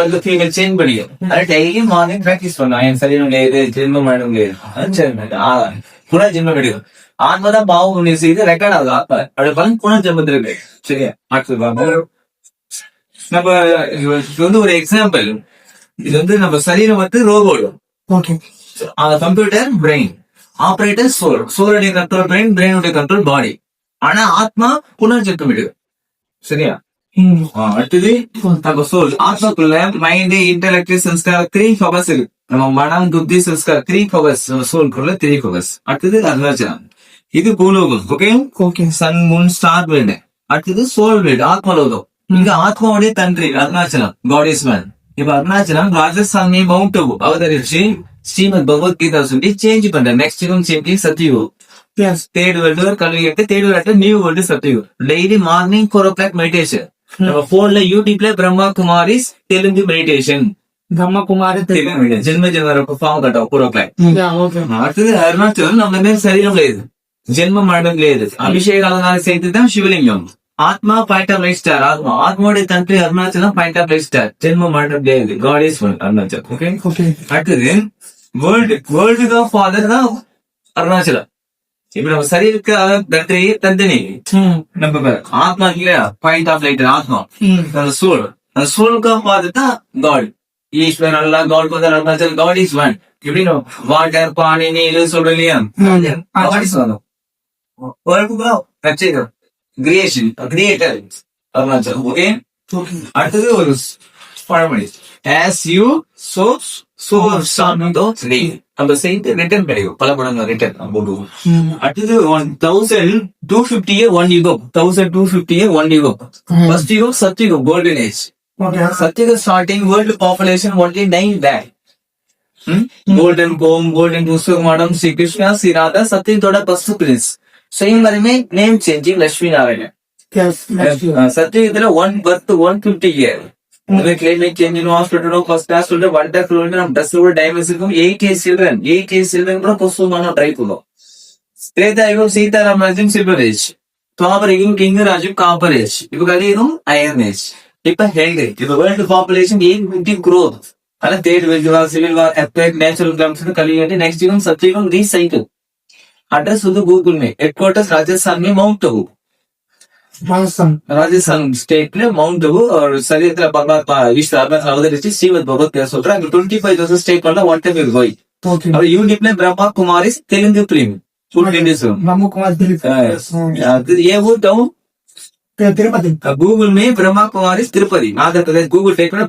வந்து female change பண்ணிக்கும். அது டெய்லி மார்னிங் பிராக்டிஸ் பண்ணும். என் சரீரம் கிடையாது, ஜென்மம் மரணம் கிடையாது, புனர்ஜென்மம் கிடைக்கும். ஆன்மதான் பாவம் புண்ணியம் செய்து ரெக்கார்ட் ஆகுது ஆத்மா. அப்படி பலன் புனர்ஜென்மத்தில் இருக்கு. சரியா? நம்ம இது வந்து ஒரு எக்ஸாம்பிள். இது வந்து நம்ம சரீரம் வந்து robot, computer brain, operator soul, சோலுடைய கண்ட்ரோல் பிரெயின், பிரெயினுடைய கண்ட்ரோல் பாடி. ஆனா ஆத்மா புனர்ஜென்மம் விடு. சரியா? அடுத்தது நம்ம சோல். ஆத்மாக்குள்ள மைண்ட், இன்டெலெக்ட், சன்ஸ்கார் 3 பவர்ஸ் இருக்கு. நம்ம மனம், புத்தி, சன்ஸ்கார் 3 பவர்ஸ். நம்ம சோல்குள்ள 3 பவர்ஸ். அடுத்தது அருணாச்சலம். இது பூலோகம். Okay, sun, moon, star world. அடுத்தது சோல் வேல்டு, ஆத்மலோகம். இங்க ஆத்மாவுடைய தன்றி அருணாச்சலம், காட் இஸ் மேன். இப்ப அருணாச்சலம் ராஜஸ்தான் மவுண்ட் அபு அவதரிச்சு ஸ்ரீமத் பகவத்கீதா சொல்லி சேஞ்ச் பண்ற. நெக்ஸ்ட் சேஞ்ச் சத்யுகம். தேர்ட் வேர்ல்டு கல்வி எடுத்து தேர்ட் வேர்ல்டு நியூ வேர்ல்டு சத்யுகம். Daily morning 4 o'clock meditation. நம்ம போன்ல யூடியூப்ல பிரம்மா குமாரிஸ் தெலுங்கு மெடிடேஷன். ஜென்ம ஜென்ம ஃபார்ம் கட்டும் 4 o'clock. அடுத்தது அருணாச்சலம். நம்ம மேல் சரீரம் கிடையாது, ஜென்ம மரணம் கிடையாது. அபிஷேக அலங்காரம் செய்துதான் சிவலிங்கம். ஆத்மா பாயிண்ட் ஆஃப் லைட் ஸ்டார். ஆத்மாவுடைய தன்மை Arunachalam point of light star. ஜென்ம மரணம் கிடையாது, God is one Arunachalam. Okay, அடுத்தது வேர்ல்டு தான் ஃபாதர் தான் அருணாச்சலம். இப்ப நம்ம சரீரத்துக்கு தந்தனி நம்ம ஆத்மா இல்லையா, பாயிண்ட் ஆஃப் லைட் ஆத்மா. அந்த சோல், அந்த சோலுக்கு ஃபாதர் தான் God. Ishwar Allah God father Arunachalam. God is one. எப்படின்னு வாட்டர், பானி, நீர் சொல்றோம் இல்லையா, God is one. Creation, creator Arunachalam. Okay, அடுத்தது ஒரு பழமொழி. As you sow, so shall those reap. நம்ம செய்து ரிட்டர்ன் கிடைக்கும். பல மடங்கு ரிட்டர்ன் போடுவோம். அடுத்தது 1250 1 யுகம். 1250 1 யுகம். ஃபர்ஸ்ட் யுகம் சத்யுகம், கோல்டன் ஏஜ். சத்யுகம் starting world population only 9 lakh. Golden கோம், கோல்டன் புஸ்தகமாடம், ஸ்ரீ கிருஷ்ணா, ஸ்ரீ ராதா சத்யுகத்தோட ஃபர்ஸ்ட் பிரின்ஸ். சேம் மாதிரிமே நேம் சேஞ்சிங் லட்சுமி நாராயணன். சத்யுகத்துல 1 birth 150 year. Climate change, hospital, first class நம்ம ட்ரெஸ் டைமண்ட்ஸ் இருக்கும். 8 years children கூட கொசுமான ட்ரை பண்ணுவோம். திரேதாயுகம் சீதாராமராஜும் சில்வர் ஏஜ். துவாபரயுகம் கிங்கராஜும் காப்பர் ஏஜ். இப்ப கலியுகம் அயர்ன் ஏஜ். இப்ப ஹெல்த் ஏஜ். இப்ப வேர்ல்டு பாப்புலேஷன் 850 crore. ஆனா third world war, civil war, earthquake, natural clamps கலியுகம். நெக்ஸ்ட் யுகம் சத்யுகம் ரீசைக்கிள். அட்ரஸ் வந்து கூகுள் மே. ஹெட் குவார்டர்ஸ் ராஜஸ்தான் में माउंट आबू. ராஜஸ்தான் ஸ்டேட்ல மவுண்ட் அபு சரீரத்துல அவதரிச்சு ஸ்ரீமத் பகவத்கீதா சொல்றேன். அங்க 25,000 ஸ்டேட் பண்ணல. What time is going. அவர் யூடியூப்ல பிரம்மா குமாரிஸ் தெலுங்கு பிலிம் திருப்பதி. கூகுள் மே பிரம்மா குமாரிஸ் திருப்பதி, ஆந்திர பிரதேஷ். கூகுள் டைப் பண்ண